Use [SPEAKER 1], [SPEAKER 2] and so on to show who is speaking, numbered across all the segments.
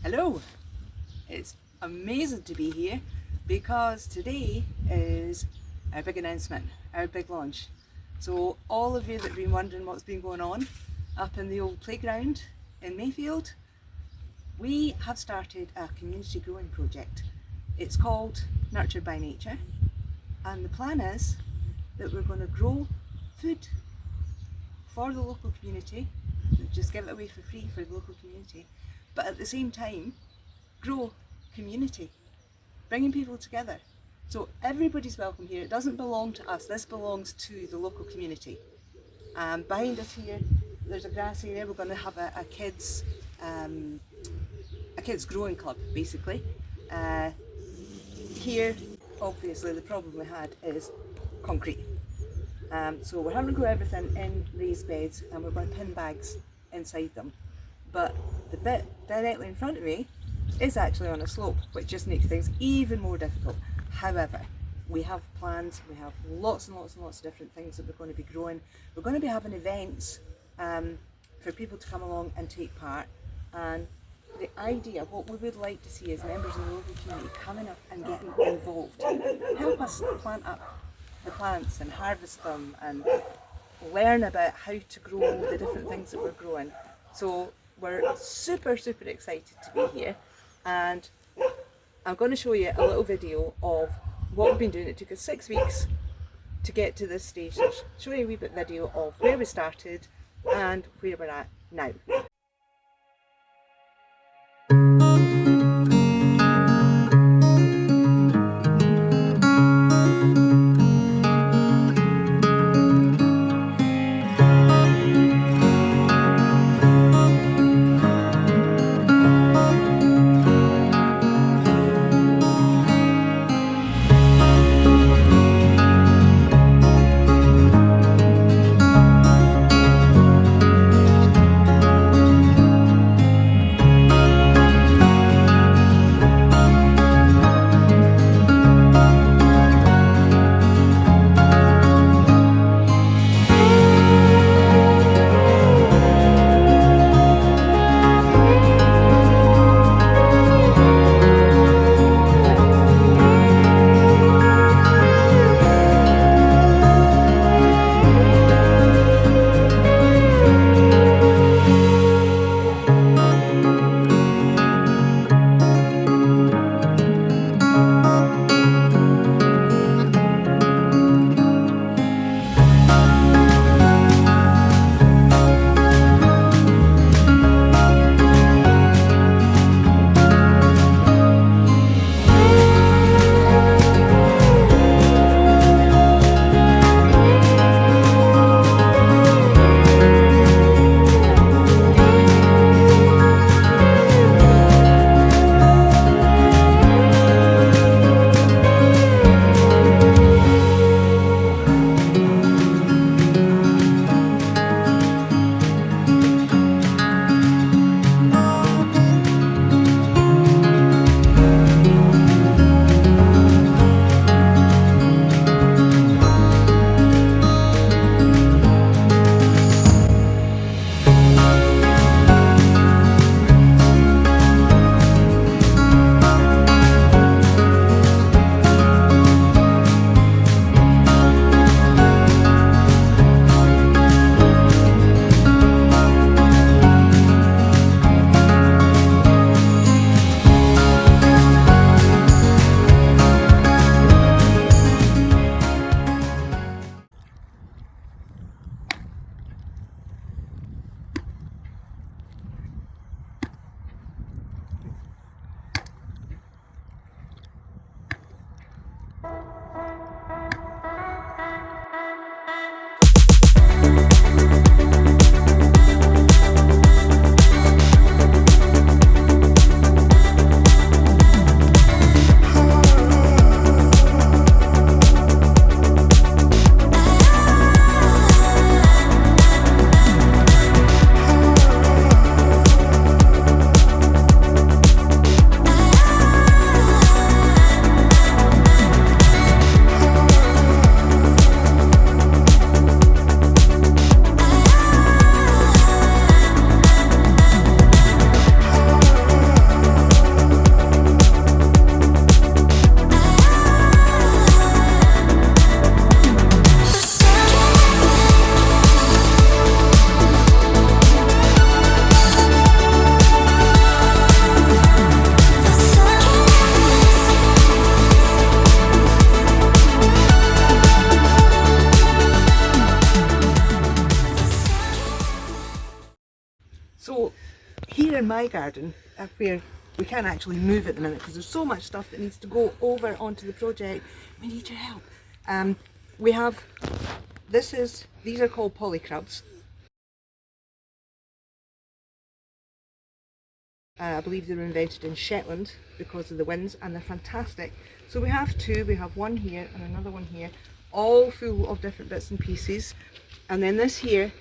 [SPEAKER 1] Hello, it's amazing to be here because today is our big announcement, our big launch. So all of you that have been wondering what's been going on up in the old playground in Mayfield, we have started a community growing project. It's called Nurtured by Nature, and the plan is that we're going to grow food for the local community, just give it away for free for the local community, but at the same time grow community, bringing people together. So everybody's welcome here. It doesn't belong to us, this belongs to the local community. Behind us here there's a grass area. We're going to have a kids growing club basically. Here obviously the problem we had is concrete. So we're having to grow everything in raised beds and we're going to pin bags inside them. But the bit directly in front of me is actually on a slope, which just makes things even more difficult. However, we have plans, we have lots and lots and lots of different things that we're going to be growing. We're going to be having events for people to come along and take part. And the idea, what we would like to see is members of the local community coming up and getting involved. Help us plant up the plants and harvest them and learn about how to grow the different things that we're growing. So we're super excited to be here, and I'm going to show you a little video of what we've been doing. It took us 6 weeks to get to this stage. So I'll show you a wee bit video of where we started and where we're at now. Here in my garden, where we can't actually move at the minute because there's so much stuff that needs to go over onto the project, we need your help. We have, these are called polycrubs. I believe they were invented in Shetland because of the winds, and they're fantastic. So we have two, we have one here and another one here, all full of different bits and pieces. And then this here,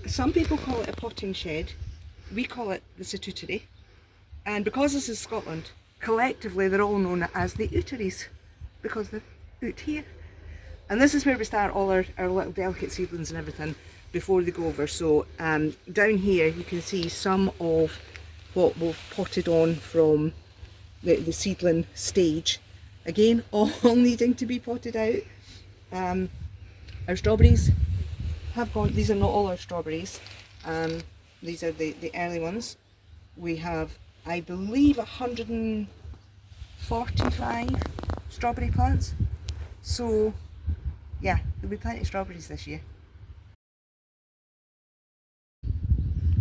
[SPEAKER 1] some people call it a potting shed, we call it the situtery. And because this is Scotland, collectively they're all known as the ooteries, because they're out here. And this is where we start all our little delicate seedlings and everything before they go over. So down here you can see some of what we've potted on from the seedling stage. Again, all needing to be potted out. Our strawberries have gone, these are not all our strawberries, these are the early ones. We have, I believe, 145 strawberry plants. So yeah, there'll be plenty of strawberries this year.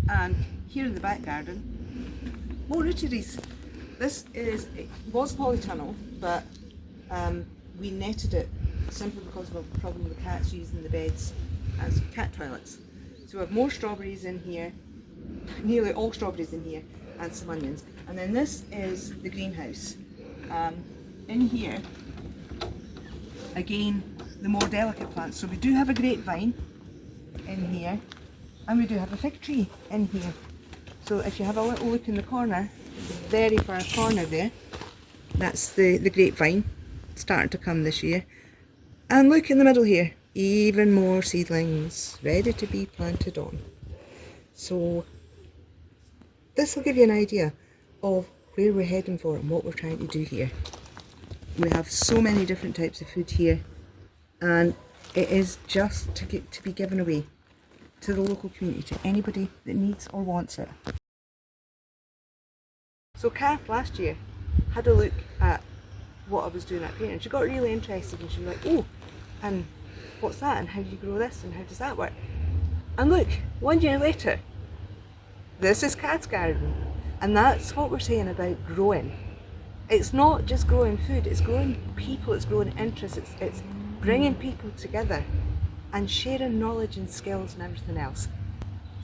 [SPEAKER 1] And here in the back garden, more rooteries. This was polytunnel, but we netted it simply because of a problem with cats using the beds as cat toilets. So we have more strawberries in here, nearly all strawberries in here, and some onions. And then this is the greenhouse. In here, again, the more delicate plants. So we do have a grapevine in here, and we do have a fig tree in here. So if you have a little look in the corner, the very far corner there, that's the grapevine starting to come this year. And look in the middle here, even more seedlings ready to be planted on. So this will give you an idea of where we're heading for and what we're trying to do here. We have so many different types of food here, and it is just to be given away to the local community, to anybody that needs or wants it. So Kath last year had a look at what I was doing up here, and she got really interested, and she was like, oh, and what's that, and how do you grow this, and how does that work? And look, 1 year later, this is Kath's garden, and that's what we're saying about growing. It's not just growing food, it's growing people, it's growing interests, it's bringing people together and sharing knowledge and skills and everything else.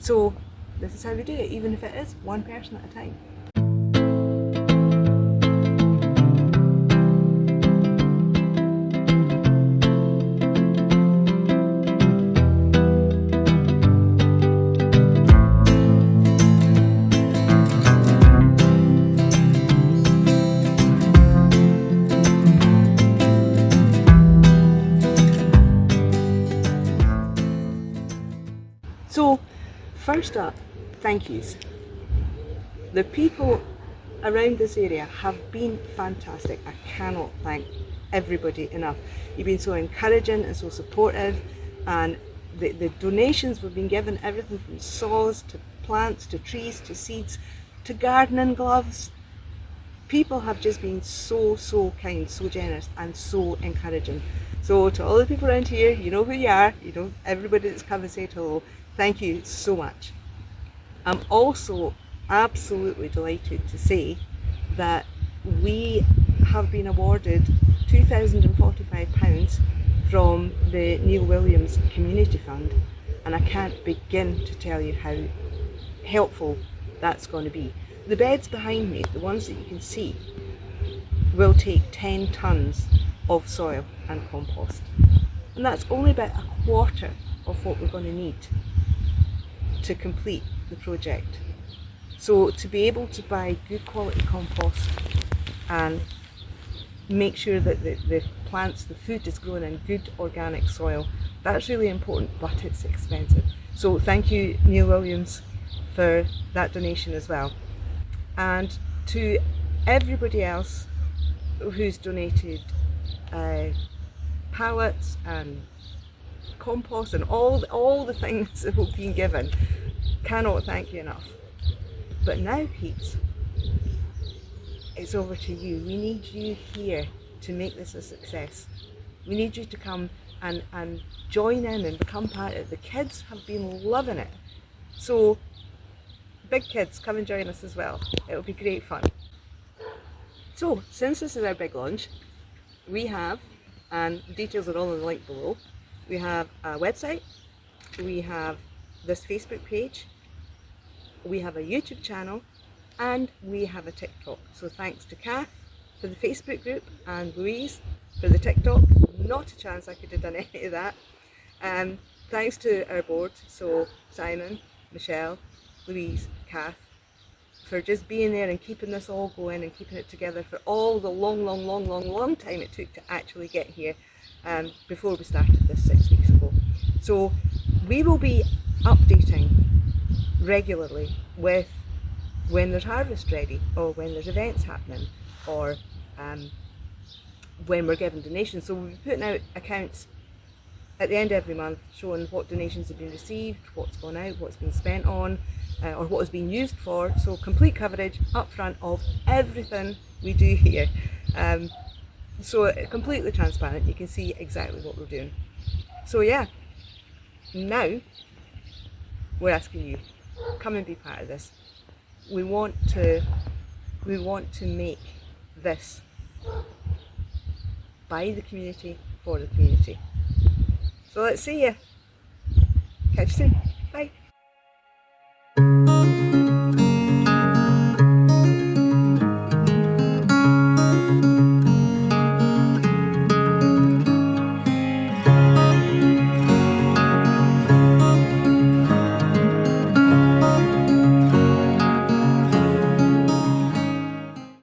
[SPEAKER 1] So this is how we do it, even if it is one person at a time. So, first up, thank yous. The people around this area have been fantastic. I cannot thank everybody enough. You've been so encouraging and so supportive, and the donations we've been given, everything from saws to plants to trees to seeds to gardening gloves. People have just been so kind, so generous and so encouraging. So to all the people around here, you know who you are, you know everybody that's come and said hello. Thank you so much. I'm also absolutely delighted to say that we have been awarded £2,045 from the Neil Williams Community Fund, and I can't begin to tell you how helpful that's going to be. The beds behind me, the ones that you can see, will take 10 tonnes of soil and compost, and that's only about a quarter of what we're going to need to complete the project. So to be able to buy good quality compost and make sure that the plants, the food is grown in good organic soil, that's really important, but it's expensive. So thank you, Neil Williams, for that donation as well. And to everybody else who's donated pallets and compost and all the things that we've been given, cannot thank you enough. But now, peeps, it's over to you. We need you here to make this a success. We need you to come and join in and become part of it. The kids have been loving it. So big kids, come and join us as well. It'll be great fun. So, since this is our big launch, we have, and the details are all in the link below, we have a website, we have this Facebook page, we have a YouTube channel, and we have a TikTok. So thanks to Kath for the Facebook group and Louise for the TikTok. Not a chance I could have done any of that. Thanks to our board, so Simon, Michelle, Louise, Kath, for just being there and keeping this all going and keeping it together for all the long time it took to actually get here before we started this 6 weeks ago. So we will be updating regularly with when there's harvest ready, or when there's events happening, or when we're giving donations. So we'll be putting out accounts at the end of every month showing what donations have been received, what's gone out, what's been spent on, or what has been used for. So complete coverage up front of everything we do here. So completely transparent, you can see exactly what we're doing. So yeah, now we're asking you, come and be part of this. We want to make this by the community, for the community. So let's see you. Catch you soon. Bye.